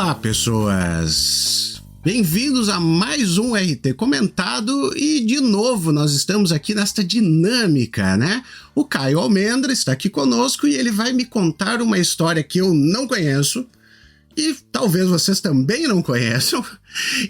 Olá, pessoas! Bem-vindos a mais um RT Comentado e, de novo, nós estamos aqui nesta dinâmica, né? O Caio Almendra está aqui conosco e ele vai me contar uma história que eu não conheço e talvez vocês também não conheçam,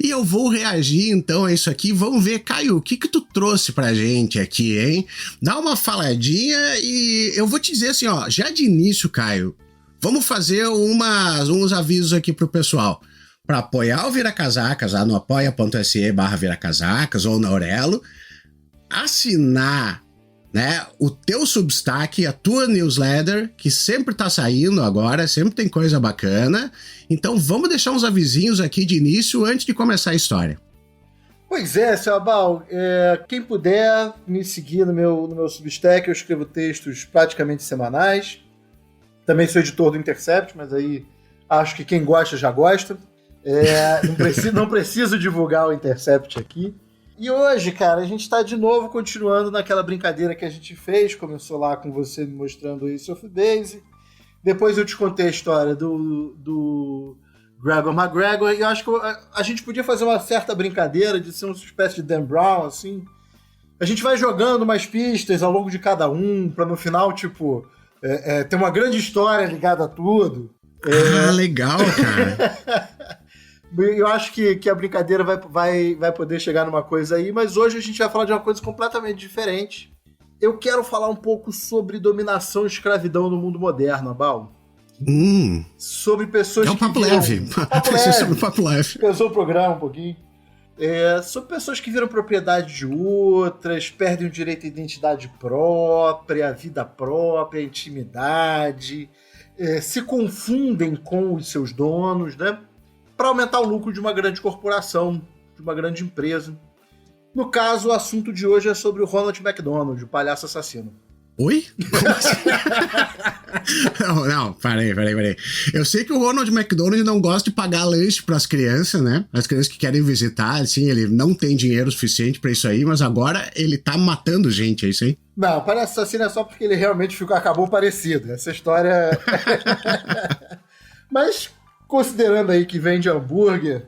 e eu vou reagir então a isso aqui. Vamos ver, Caio, o que tu trouxe pra gente aqui, hein? Dá uma faladinha e eu vou te dizer assim, ó, já de início, Caio, vamos fazer uns avisos aqui pro pessoal. Para apoiar o Viracasacas, lá no apoia.se/Viracasacas ou na Aurelo, assinar, né, o teu Substack, a tua newsletter, que sempre tá saindo agora, sempre tem coisa bacana. Então vamos deixar uns avisinhos aqui de início antes de começar a história. Pois é, seu Abal, quem puder me seguir no meu Substack, eu escrevo textos praticamente semanais. Também sou editor do Intercept, mas aí acho que quem gosta já gosta. Não preciso divulgar o Intercept aqui. E hoje, cara, a gente está de novo continuando naquela brincadeira que a gente fez. Começou lá com você me mostrando o Ace of Base. Depois eu te contei a história do Gregor McGregor. E eu acho que a gente podia fazer uma certa brincadeira de ser uma espécie de Dan Brown, assim. A gente vai jogando umas pistas ao longo de cada um, para no final, tipo, ter uma grande história ligada a tudo. Legal, cara. Eu acho que a brincadeira vai poder chegar numa coisa aí, mas hoje a gente vai falar de uma coisa completamente diferente. Eu quero falar um pouco sobre dominação e escravidão no mundo moderno, Abal. Sobre pessoas que papo leve. Sobre papo leve. Pesou o programa um pouquinho. Sobre pessoas que viram propriedade de outras, perdem o direito à identidade própria, à vida própria, à intimidade, se confundem com os seus donos, né? Para aumentar o lucro de uma grande corporação, de uma grande empresa. No caso, o assunto de hoje é sobre o Ronald McDonald, o palhaço assassino. Oi? Como assim? Não, parei. Eu sei que o Ronald McDonald não gosta de pagar lanche para as crianças, né? As crianças que querem visitar, assim, ele não tem dinheiro suficiente para isso aí, mas agora ele tá matando gente, é isso aí? Não, o palhaço assassino é só porque ele realmente acabou parecido. Essa história... Mas... considerando aí que vende hambúrguer,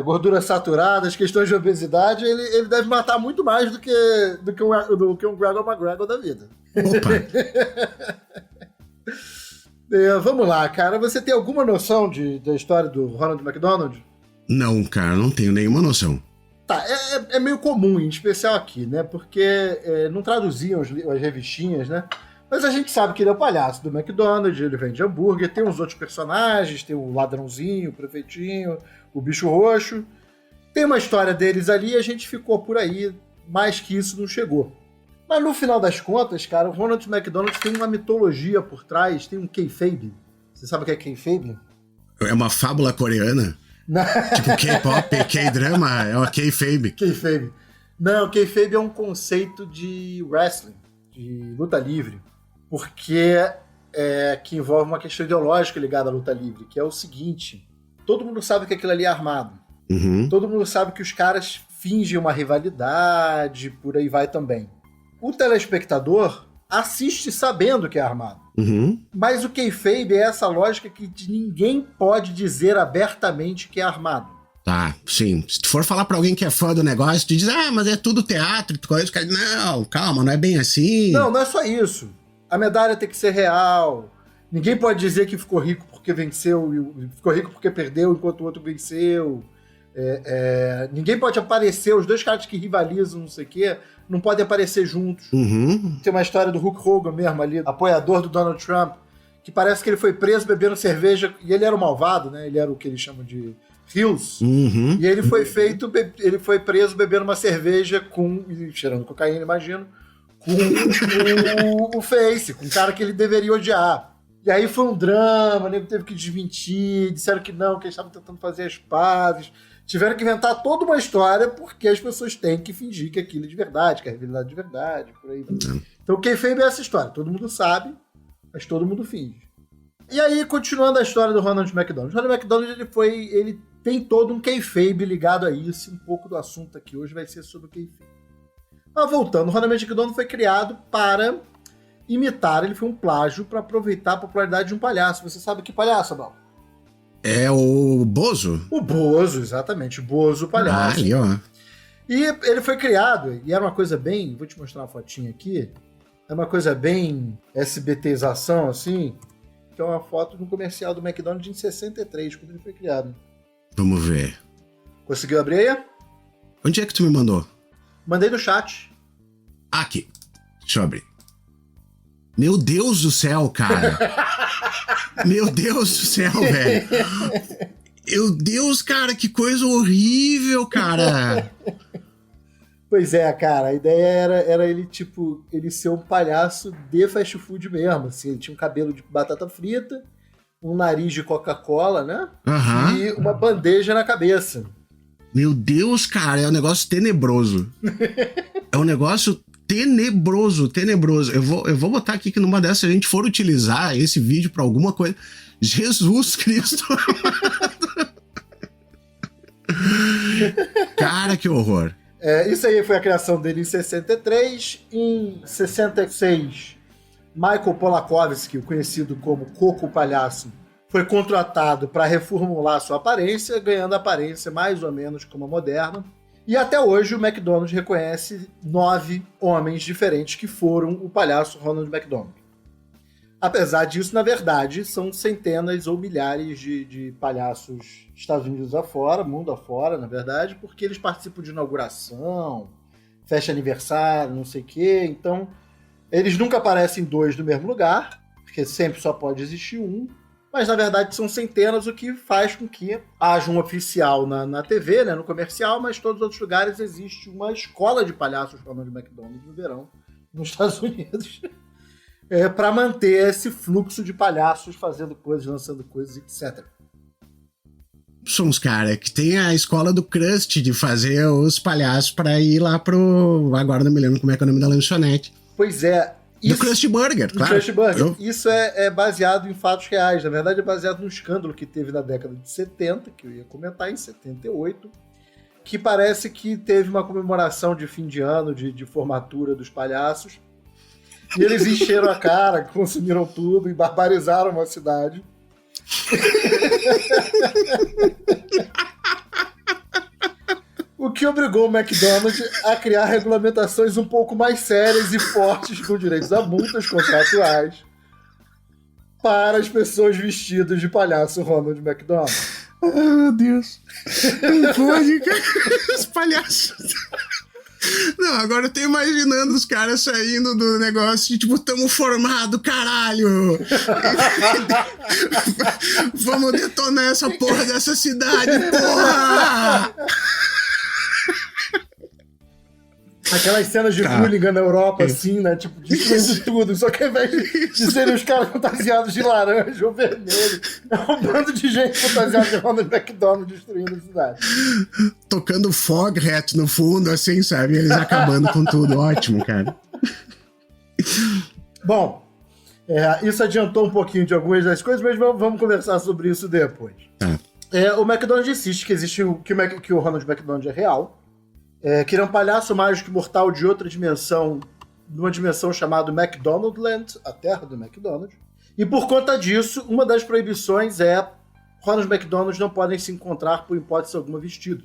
gorduras saturadas, questões de obesidade, ele deve matar muito mais do que um Gregor McGregor da vida. Opa! Vamos lá, cara. Você tem alguma noção da história do Ronald McDonald? Não, cara, não tenho nenhuma noção. Tá, é meio comum, em especial aqui, né? Porque não traduziam as revistinhas, né? Mas a gente sabe que ele é o palhaço do McDonald's, ele vende hambúrguer, tem uns outros personagens, tem o ladrãozinho, o prefeitinho, o bicho roxo. Tem uma história deles ali e a gente ficou por aí, mais que isso não chegou. Mas no final das contas, cara, o Ronald McDonald tem uma mitologia por trás, tem um kayfabe. Você sabe o que é kayfabe? É uma fábula coreana? Não. Tipo K-pop, K-drama, é uma kayfabe. Kayfabe. Não, kayfabe é um conceito de wrestling, de luta livre. Porque que envolve uma questão ideológica ligada à luta livre, que é o seguinte: todo mundo sabe que aquilo ali é armado. Uhum. Todo mundo sabe que os caras fingem uma rivalidade, por aí vai também. O telespectador assiste sabendo que é armado. Uhum. Mas o kayfabe é essa lógica que ninguém pode dizer abertamente que é armado. Tá, sim. Se tu for falar pra alguém que é fã do negócio, tu diz, mas é tudo teatro, tu conhece o cara. Não, calma, não é bem assim. Não é só isso. A medalha tem que ser real. Ninguém pode dizer que ficou rico porque venceu, ficou rico porque perdeu enquanto o outro venceu. Ninguém pode aparecer, os dois caras que rivalizam, não sei o quê, não podem aparecer juntos. Uhum. Tem uma história do Hulk Hogan mesmo ali, apoiador do Donald Trump, que parece que ele foi preso bebendo cerveja, e ele era o malvado, né? Ele era o que eles chamam de Hills. Uhum. E ele foi preso bebendo uma cerveja cheirando cocaína, imagino, com o Face, com o cara que ele deveria odiar. E aí foi um drama, o nego teve que desmentir, disseram que não, que eles estavam tentando fazer as pazes. Tiveram que inventar toda uma história porque as pessoas têm que fingir que aquilo é de verdade, que é rivalidade de verdade, por aí. Então o kayfabe é essa história. Todo mundo sabe, mas todo mundo finge. E aí, continuando a história do Ronald McDonald. O Ronald McDonald, ele tem todo um kayfabe ligado a isso. Um pouco do assunto aqui hoje vai ser sobre o kayfabe. Mas voltando, o Ronald McDonald foi criado para imitar, ele foi um plágio para aproveitar a popularidade de um palhaço. Você sabe que palhaço, Abel? É o Bozo? O Bozo, exatamente. O Bozo, o palhaço. Ali, ó. E ele foi criado, e era uma coisa bem... Vou te mostrar uma fotinha aqui. É uma coisa bem SBTização, assim. Que é uma foto de um comercial do McDonald's em 63, quando ele foi criado. Vamos ver. Conseguiu abrir aí? Onde é que tu me mandou? Mandei no chat. Aqui. Deixa eu abrir. Meu Deus do céu, cara. Meu Deus do céu, velho. Meu Deus, cara, que coisa horrível, cara. Pois é, cara, a ideia era ele, tipo, ele ser um palhaço de fast food mesmo, assim, ele tinha um cabelo de batata frita, um nariz de Coca-Cola, né? Aham. E uma bandeja na cabeça. Meu Deus, cara, é um negócio tenebroso. É um negócio tenebroso. Eu vou botar aqui que numa dessas, se a gente for utilizar esse vídeo pra alguma coisa... Jesus Cristo. Cara, que horror. Isso aí foi a criação dele em 63. Em 66, Michael Polakovsky, conhecido como Coco Palhaço, foi contratado para reformular sua aparência, ganhando a aparência mais ou menos como a moderna. E até hoje o McDonald's reconhece 9 homens diferentes que foram o palhaço Ronald McDonald. Apesar disso, na verdade, são centenas ou milhares de palhaços Estados Unidos afora, mundo afora, na verdade, porque eles participam de inauguração, festa aniversário, não sei o quê. Então, eles nunca aparecem 2 no mesmo lugar, porque sempre só pode existir um. Mas, na verdade, são centenas, o que faz com que haja um oficial na TV, né, no comercial, mas em todos os outros lugares existe uma escola de palhaços Ronald McDonald no verão, nos Estados Unidos. Para manter esse fluxo de palhaços fazendo coisas, lançando coisas, etc. São os caras que tem a escola do Krusty de fazer os palhaços para ir lá pro... Agora não me lembro como é que é o nome da lanchonete. Pois é. Do Krusty Burger, claro. Krusty Burger. Isso é baseado em fatos reais. Na verdade, é baseado num escândalo que teve na década de 70, que eu ia comentar, em 78, que parece que teve uma comemoração de fim de ano, de formatura dos palhaços. E eles encheram a cara, consumiram tudo e barbarizaram uma cidade. O que obrigou o McDonald's a criar regulamentações um pouco mais sérias e fortes, com direitos a multas contratuais, para as pessoas vestidas de palhaço Ronald McDonald. Ai, meu Deus. Não pode, cara. Os palhaços... Não, agora eu tô imaginando os caras saindo do negócio de tipo, tamo formado, caralho! Vamos detonar essa porra dessa cidade, porra! Aquelas cenas de hooligan na Europa, assim, né? Tipo, destruindo tudo. Só que ao invés de serem os caras fantasiados de laranja ou vermelho, é um bando de gente fantasiada de Ronald McDonald destruindo a cidade. Tocando Foghat no fundo, assim, sabe? Eles acabando com tudo. Ótimo, cara. Bom, isso adiantou um pouquinho de algumas das coisas, mas vamos conversar sobre isso depois. O McDonald's insiste que o Ronald McDonald é real. Que era um palhaço mágico mortal de outra dimensão, numa dimensão chamada McDonaldland, a terra do McDonald's. E por conta disso, uma das proibições Ronald McDonald não podem se encontrar por hipótese alguma vestido.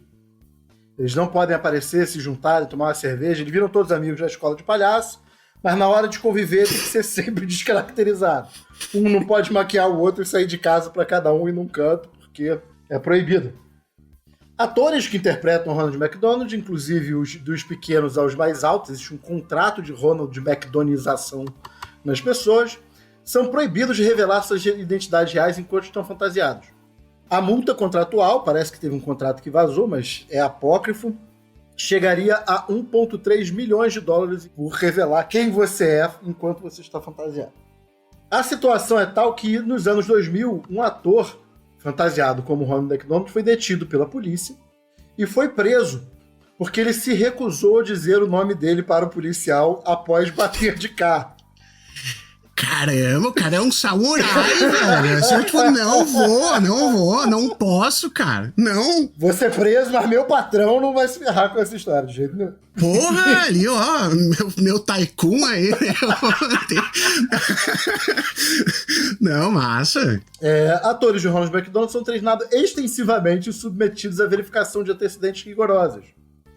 Eles não podem aparecer, se juntarem, tomar uma cerveja. Eles viram todos amigos da escola de palhaço, mas na hora de conviver tem que ser sempre descaracterizado. Um não pode maquiar o outro e sair de casa para cada um ir num canto, porque é proibido. Atores que interpretam Ronald McDonald, inclusive os dos pequenos aos mais altos, existe um contrato de Ronald McDonaldização nas pessoas, são proibidos de revelar suas identidades reais enquanto estão fantasiados. A multa contratual, parece que teve um contrato que vazou, mas é apócrifo, chegaria a 1,3 milhões de dólares por revelar quem você é enquanto você está fantasiado. A situação é tal que, nos anos 2000, um ator fantasiado como Ronald McDonald foi detido pela polícia e foi preso porque ele se recusou a dizer o nome dele para o policial após bater de carro. Caramba, o cara é um samurai, velho. Assim, tipo, não posso, cara. Não. Vou ser preso, mas meu patrão não vai se ferrar com essa história, de jeito nenhum. Porra, ali, ó, meu tycoon aí, né? Não, massa. Atores de Ronald McDonald são treinados extensivamente e submetidos à verificação de antecedentes rigorosas.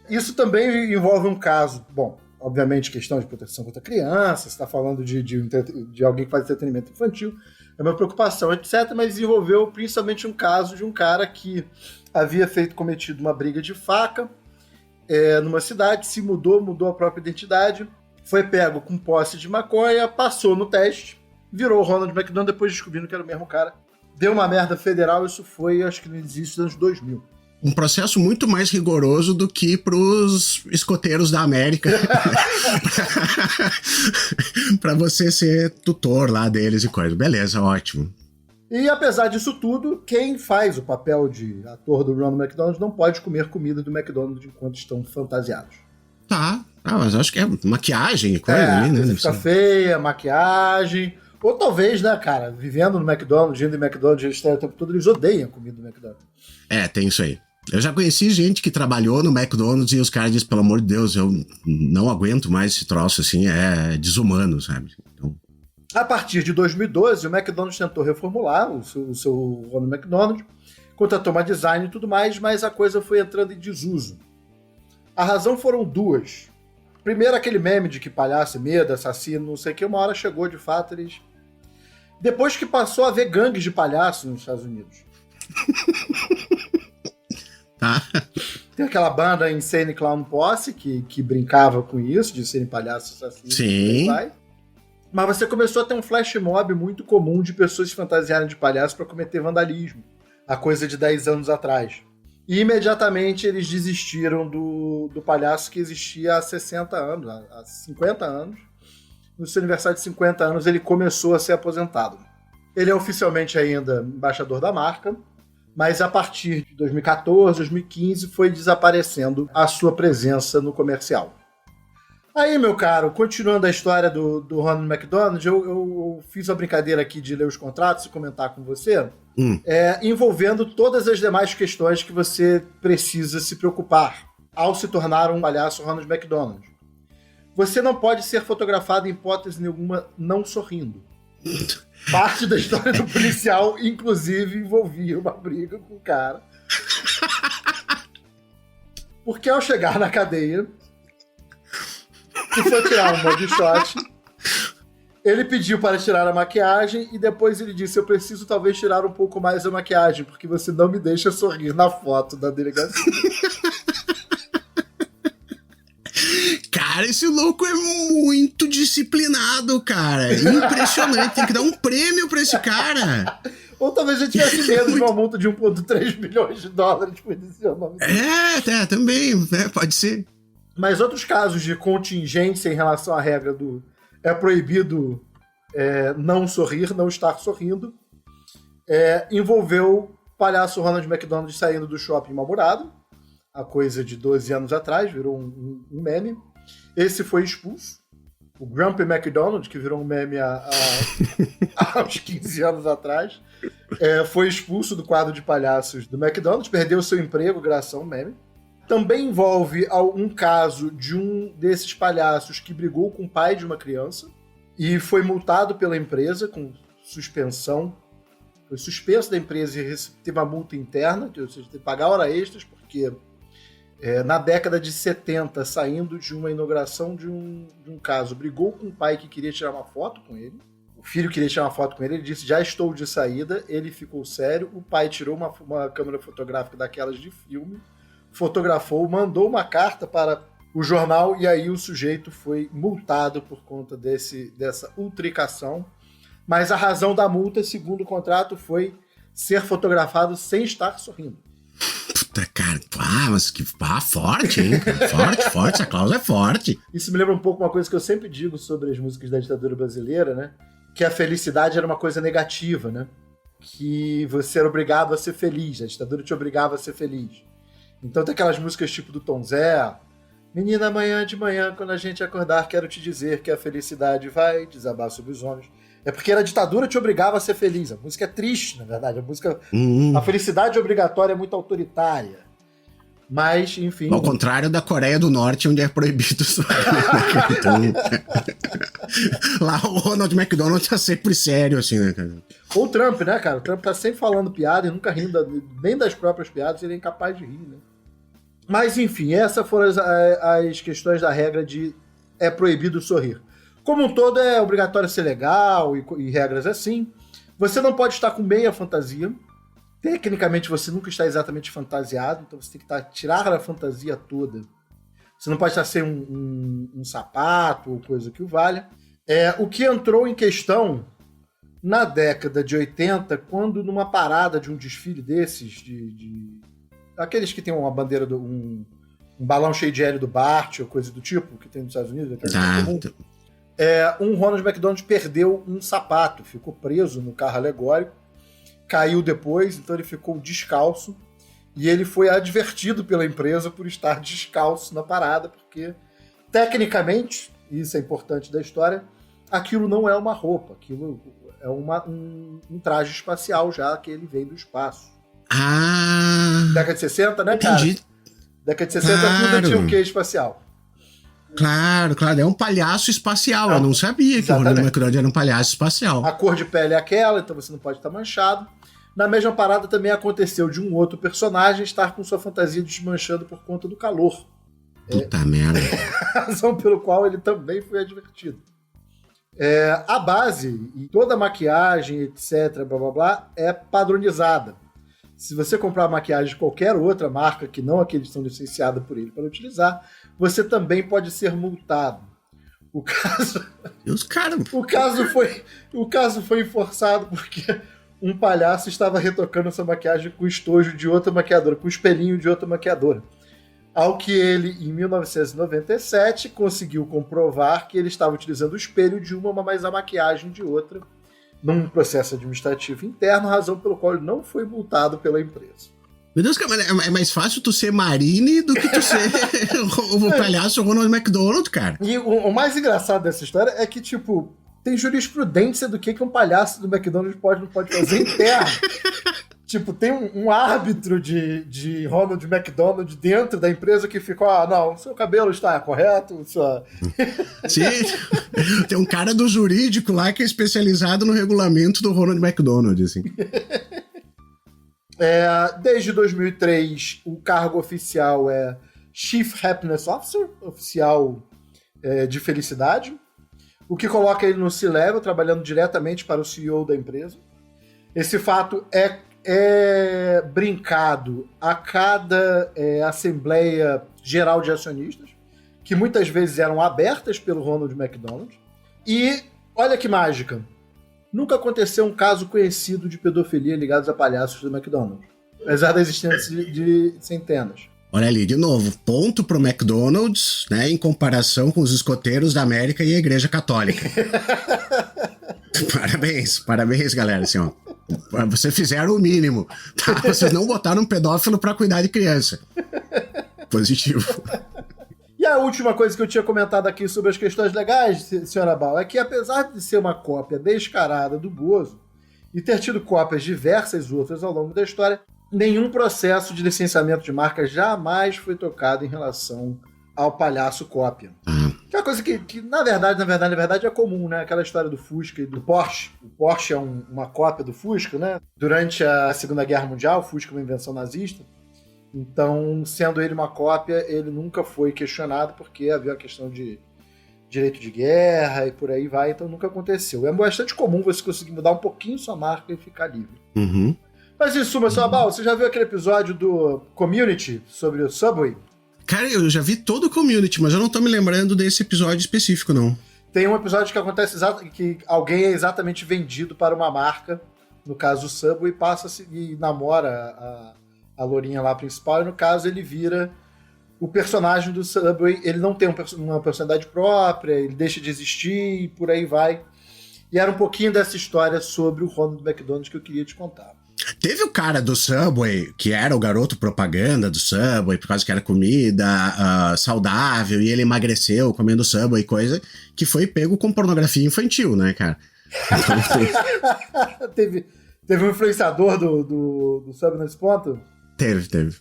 Isso também envolve um caso, bom, obviamente questão de proteção contra crianças, você está falando de alguém que faz entretenimento infantil, é uma preocupação, etc., mas envolveu principalmente um caso de um cara que havia cometido uma briga de faca numa cidade, se mudou a própria identidade, foi pego com posse de maconha, passou no teste, virou o Ronald McDonald, depois descobrindo que era o mesmo cara. Deu uma merda federal, isso foi, acho que no início dos anos 2000. Um processo muito mais rigoroso do que pros escoteiros da América. Pra você ser tutor lá deles e coisa. Beleza, ótimo. E apesar disso tudo, quem faz o papel de ator do Ronald McDonald não pode comer comida do McDonald's enquanto estão fantasiados. Tá, mas acho que é maquiagem e coisa ali, né? Fica feia, maquiagem. Ou talvez, né, cara, vivendo no McDonald's, indo em McDonald's, eles o tempo todo, eles odeiam a comida do McDonald's. Tem isso aí. Eu já conheci gente que trabalhou no McDonald's e os caras dizem, pelo amor de Deus, eu não aguento mais esse troço, assim, é desumano, sabe? Então... A partir de 2012, o McDonald's tentou reformular o seu Ronald McDonald, contratou uma design e tudo mais, mas a coisa foi entrando em desuso. A razão foram duas. Primeiro, aquele meme de que palhaço é medo, assassino, não sei o que, uma hora chegou, de fato, eles... Depois que passou a haver gangues de palhaços nos Estados Unidos. Tá. Tem aquela banda Insane Clown Posse que brincava com isso, de serem palhaços assassinos. Sim. Mas você começou a ter um flash mob muito comum de pessoas se fantasiarem de palhaço para cometer vandalismo. A coisa de 10 anos atrás. E imediatamente eles desistiram do palhaço que existia há 60 anos, há 50 anos. No seu aniversário de 50 anos ele começou a ser aposentado. Ele é oficialmente ainda embaixador da marca, mas a partir de 2014, 2015 foi desaparecendo a sua presença no comercial. Aí, meu caro, continuando a história do Ronald McDonald, eu fiz a brincadeira aqui de ler os contratos e comentar com você, envolvendo todas as demais questões que você precisa se preocupar ao se tornar um palhaço Ronald McDonald. Você não pode ser fotografado em hipótese nenhuma não sorrindo. Parte da história do policial, inclusive, envolvia uma briga com o cara. Porque ao chegar na cadeia, que foi tirar um mugshot, ele pediu para tirar a maquiagem e depois ele disse, eu preciso talvez tirar um pouco mais a maquiagem, porque você não me deixa sorrir na foto da delegacia. Cara, esse louco é muito disciplinado, cara. Impressionante. Tem que dar um prêmio pra esse cara. Ou talvez ele tivesse medo de uma multa de 1,3 milhões de dólares por esse nome. Também. Pode ser. Mas outros casos de contingência em relação à regra do é proibido não sorrir, não estar sorrindo, envolveu o palhaço Ronald McDonald saindo do shopping mal-humorado, a coisa de 12 anos atrás, virou um meme. Esse foi expulso. O Grumpy McDonald, que virou um meme há uns 15 anos atrás, foi expulso do quadro de palhaços do McDonald's, perdeu seu emprego graças a um meme. Também envolve um caso de um desses palhaços que brigou com o pai de uma criança e foi multado pela empresa com suspensão. Foi suspenso da empresa e teve uma multa interna, ou seja, teve que pagar hora extras, porque na década de 70, saindo de uma inauguração de um caso, brigou com o pai que queria tirar uma foto com ele. O filho queria tirar uma foto com ele, ele disse, já estou de saída. Ele ficou sério, o pai tirou uma câmera fotográfica daquelas de filme, fotografou, mandou uma carta para o jornal e aí o sujeito foi multado por conta dessa ultricação. Mas a razão da multa, segundo o contrato, foi ser fotografado sem estar sorrindo. Puta, cara, mas que forte, hein? Forte, essa cláusula é forte. Isso me lembra um pouco uma coisa que eu sempre digo sobre as músicas da ditadura brasileira, né? Que a felicidade era uma coisa negativa, né? Que você era obrigado a ser feliz, a ditadura te obrigava a ser feliz. Então tem aquelas músicas tipo do Tom Zé, menina, amanhã de manhã, quando a gente acordar, quero te dizer que a felicidade vai desabar sobre os homens. É porque a ditadura te obrigava a ser feliz. A música é triste, na verdade. A felicidade obrigatória é muito autoritária. Mas, enfim... Ao contrário da Coreia do Norte, onde é proibido sorrir. Então, lá o Ronald McDonald tá sempre sério, assim, né, cara? Ou o Trump, né, cara? O Trump tá sempre falando piada e nunca rindo nem das próprias piadas, ele é incapaz de rir, né? Mas, enfim, essas foram as questões da regra de é proibido sorrir. Como um todo, é obrigatório ser legal e regras assim. Você não pode estar com meia fantasia. Tecnicamente, você nunca está exatamente fantasiado, então você tem que tirar a fantasia toda. Você não pode estar sem um sapato ou coisa que o valha. O que entrou em questão na década de 80, quando numa parada de um desfile desses, aqueles que tem uma bandeira, um balão cheio de hélio do Bart ou coisa do tipo, que tem nos Estados Unidos, um Ronald McDonald perdeu um sapato, ficou preso no carro alegórico, caiu depois, então ele ficou descalço, e ele foi advertido pela empresa por estar descalço na parada, porque, tecnicamente, isso é importante da história, aquilo não é uma roupa, aquilo é um traje espacial já, que ele vem do espaço. Década de 60, né, entendi. Cara? Década de 60 tudo tinha o quê espacial? Claro, é um palhaço espacial. Eu não sabia que o Ronald McDonald era um palhaço espacial. A cor de pele é aquela, então você não pode estar manchado. Na mesma parada também aconteceu de um outro personagem estar com sua fantasia desmanchando por conta do calor. Puta merda. A razão pelo qual ele também foi advertido. A base e toda a maquiagem, etc., blá blá blá, é padronizada. Se você comprar maquiagem de qualquer outra marca que não a que eles são licenciados por ele para utilizar, você também pode ser multado. O caso foi enforçado porque um palhaço estava retocando essa maquiagem com estojo de outra maquiadora, com o espelhinho de outra maquiadora. Ao que ele, em 1997, conseguiu comprovar que ele estava utilizando o espelho de uma, mas a maquiagem de outra, num processo administrativo interno, razão pelo qual ele não foi multado pela empresa. Meu Deus, cara, é mais fácil tu ser Marine do que tu ser o palhaço Ronald McDonald, cara. E o mais engraçado dessa história é que, tipo, tem jurisprudência do que um palhaço do McDonald's não pode fazer interno. Tipo, tem um árbitro de Ronald McDonald dentro da empresa que ficou, não, seu cabelo está correto, Sim, tem um cara do jurídico lá que é especializado no regulamento do Ronald McDonald, assim. Desde 2003, o cargo oficial é Chief Happiness Officer, oficial de felicidade, o que coloca ele no C-Level, trabalhando diretamente para o CEO da empresa. Esse fato é brincado a cada Assembleia Geral de Acionistas, que muitas vezes eram abertas pelo Ronald McDonald. E, olha que mágica, nunca aconteceu um caso conhecido de pedofilia ligados a palhaços do McDonald's, apesar da existência de centenas. Olha ali, de novo, ponto pro McDonald's, né, em comparação com os escoteiros da América e a Igreja Católica. Parabéns, galera, assim, ó. Vocês fizeram o mínimo, tá? Vocês não botaram um pedófilo pra cuidar de criança. Positivo. E a última coisa que eu tinha comentado aqui sobre as questões legais, senhora Bal, é que apesar de ser uma cópia descarada do Bozo e ter tido cópias diversas outras ao longo da história, nenhum processo de licenciamento de marca jamais foi tocado em relação ao palhaço cópia. Que é uma coisa que na verdade é comum, né? Aquela história do Fusca e do Porsche. O Porsche é uma cópia do Fusca, né? Durante a Segunda Guerra Mundial, o Fusca é uma invenção nazista. Então, sendo ele uma cópia, ele nunca foi questionado porque havia a questão de direito de guerra e por aí vai, então nunca aconteceu. É bastante comum você conseguir mudar um pouquinho sua marca e ficar livre. Uhum. Mas em suma, senhor Bal, você já viu aquele episódio do Community sobre o Subway? Cara, eu já vi todo o Community, mas eu não tô me lembrando desse episódio específico, não. Tem um episódio que acontece que alguém é exatamente vendido para uma marca, no caso o Subway, passa e namora a lourinha lá principal, e no caso ele vira o personagem do Subway, ele não tem uma personalidade própria, ele deixa de existir e por aí vai. E era um pouquinho dessa história sobre o Ronald McDonald que eu queria te contar. Teve o cara do Subway, que era o garoto propaganda do Subway, por causa que era comida saudável, e ele emagreceu comendo Subway e coisa, que foi pego com pornografia infantil, né, cara? Teve um influenciador do Sub nesse ponto? Teve.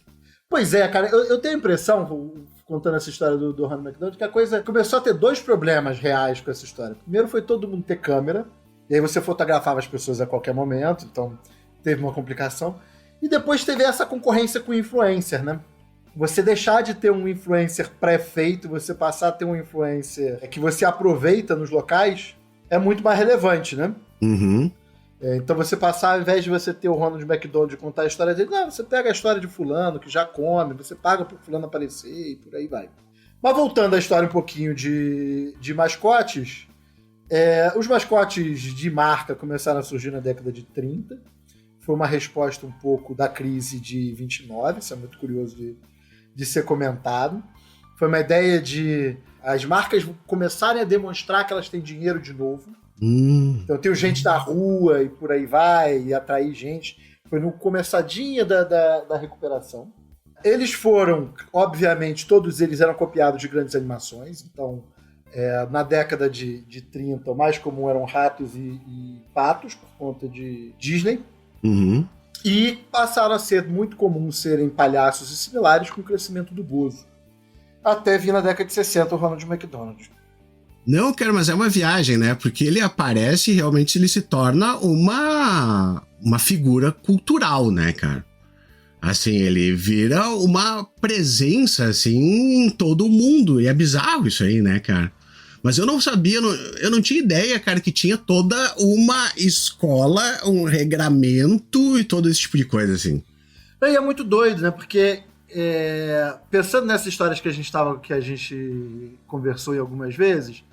Pois é, cara, eu tenho a impressão, contando essa história do Ronald McDonald, que a coisa começou a ter dois problemas reais com essa história. Primeiro foi todo mundo ter câmera, e aí você fotografava as pessoas a qualquer momento, então teve uma complicação. E depois teve essa concorrência com o influencer, né? Você deixar de ter um influencer pré-feito, você passar a ter um influencer que você aproveita nos locais, é muito mais relevante, né? Uhum. Então você passar, ao invés de você ter o Ronald McDonald contar a história dele, não, você pega a história de fulano, que já come, você paga pro fulano aparecer e por aí vai. Mas voltando à história um pouquinho de mascotes, os mascotes de marca começaram a surgir na década de 30. Foi uma resposta um pouco da crise de 29, isso é muito curioso de ser comentado. Foi uma ideia de as marcas começarem a demonstrar que elas têm dinheiro de novo. Então tem gente da rua e por aí vai, e atrair gente. Foi no começadinha da recuperação. Eles foram, obviamente, todos eles eram copiados de grandes animações. Então, na década de 30, o mais comum eram ratos e patos, por conta de Disney. Uhum. E passaram a ser muito comum serem palhaços e similares com o crescimento do Bozo. Até vir na década de 60 o Ronald McDonald. Não, cara, mas é uma viagem, né? Porque ele aparece e realmente ele se torna uma figura cultural, né, cara? Assim, ele vira uma presença, assim, em todo o mundo. E é bizarro isso aí, né, cara? Mas eu não sabia, eu não tinha ideia, cara, que tinha toda uma escola, um regramento e todo esse tipo de coisa, assim. E é muito doido, né? Porque pensando nessas histórias que a gente conversou em algumas vezes,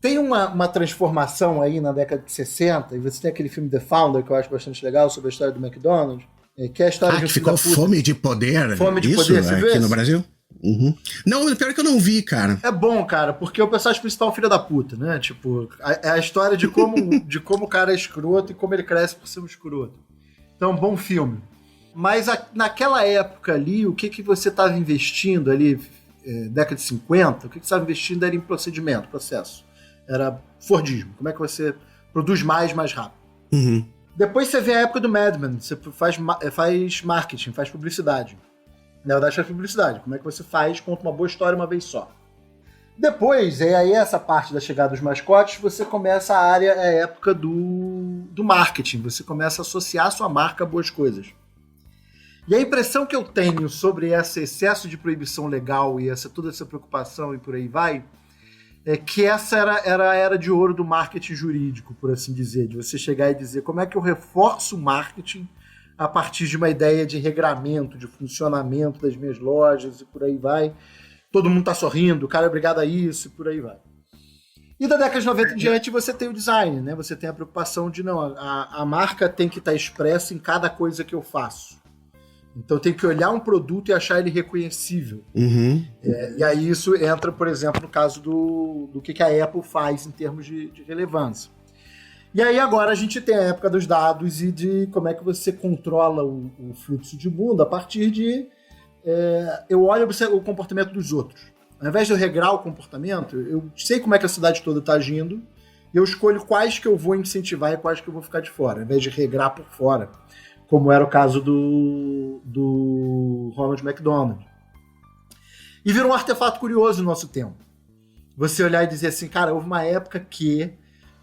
tem uma transformação aí na década de 60, e você tem aquele filme The Founder, que eu acho bastante legal, sobre a história do McDonald's, que é a história de um que ficou Fome de Poder. Fome de isso, Poder, você viu aqui esse? no Brasil? Uhum. Não, pior que eu não vi, cara. É bom, cara, porque o personagem principal é um filho da puta, né? Tipo, é a história de como o cara é escroto e como ele cresce por ser um escroto. Então, bom filme. Mas naquela época ali, o que você estava investindo ali, década de 50, o que você estava investindo era em procedimento, processo. Era Fordismo. Como é que você produz mais rápido. Uhum. Depois você vê a época do Mad Men. Você faz marketing, faz publicidade. Na verdade, faz publicidade. Como é que você conta uma boa história uma vez só. Depois, aí essa parte da chegada dos mascotes, você começa a época do marketing. Você começa a associar a sua marca a boas coisas. E a impressão que eu tenho sobre esse excesso de proibição legal e toda essa preocupação e por aí vai, é que essa era a era de ouro do marketing jurídico, por assim dizer, de você chegar e dizer como é que eu reforço o marketing a partir de uma ideia de regramento, de funcionamento das minhas lojas e por aí vai. Todo mundo tá sorrindo, o cara é obrigado a isso e por aí vai. E da década de 90 em diante você tem o design, né? Você tem a preocupação de, não, a marca tem que estar expressa em cada coisa que eu faço. Então tem que olhar um produto e achar ele reconhecível. Uhum. E aí isso entra, por exemplo, no caso do que a Apple faz em termos de relevância. E aí agora a gente tem a época dos dados e de como é que você controla o fluxo de mundo a partir de... eu olho o comportamento dos outros. Ao invés de eu regrar o comportamento, eu sei como é que a cidade toda está agindo e eu escolho quais que eu vou incentivar e quais que eu vou ficar de fora, ao invés de regrar por fora, como era o caso do Ronald McDonald. E vira um artefato curioso no nosso tempo. Você olhar e dizer assim, cara, houve uma época que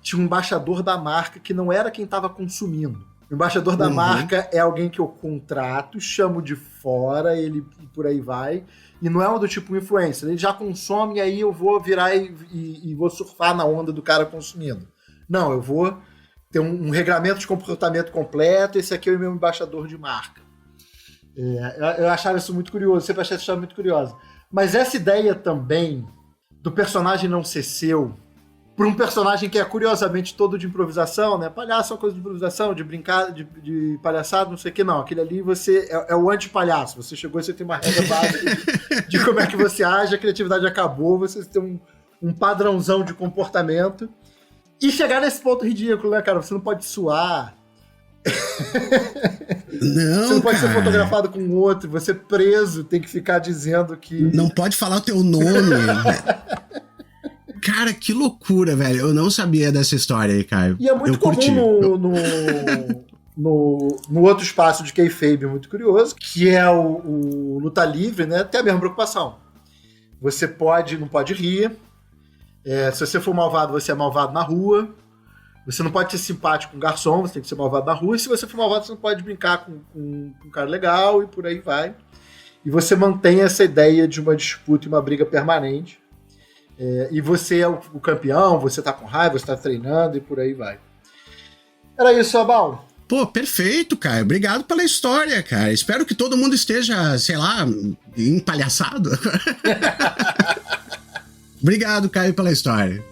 tinha um embaixador da marca que não era quem estava consumindo. O embaixador da marca é alguém que eu contrato, chamo de fora, ele e por aí vai, e não é um do tipo influencer. Ele já consome e aí eu vou virar e vou surfar na onda do cara consumindo. Não, eu vou ter um regramento de comportamento completo, esse aqui é o meu embaixador de marca. Eu achava isso muito curioso, sempre achei essa história muito curiosa. Mas essa ideia também do personagem não ser seu, por um personagem que é curiosamente todo de improvisação, né? Palhaço é uma coisa de improvisação, de brincar, de palhaçada, não sei o que, não. Aquele ali você é o anti-palhaço. Você chegou e você tem uma regra básica de como é que você age, a criatividade acabou, você tem um padrãozão de comportamento. E chegar nesse ponto ridículo, né, cara? Você não pode suar. Não, você não pode ser cara. fotografado com o outro. Você preso, tem que ficar dizendo que... Não pode falar o teu nome. Cara, que loucura, velho. Eu não sabia dessa história aí, Caio. E é muito comum no outro espaço de kayfabe muito curioso, que é o luta livre, né? Tem a mesma preocupação. Você não pode rir. Se você for malvado, você é malvado na rua. Você não pode ser simpático com um garçom, você tem que ser malvado na rua. E se você for malvado, você não pode brincar com um cara legal e por aí vai. E você mantém essa ideia de uma disputa e uma briga permanente. E você é o campeão, você tá com raiva, você tá treinando e por aí vai. Era isso, Abal. Pô, perfeito, Caio. Obrigado pela história, cara. Espero que todo mundo esteja, sei lá, empalhaçado. Obrigado, Caio, pela história.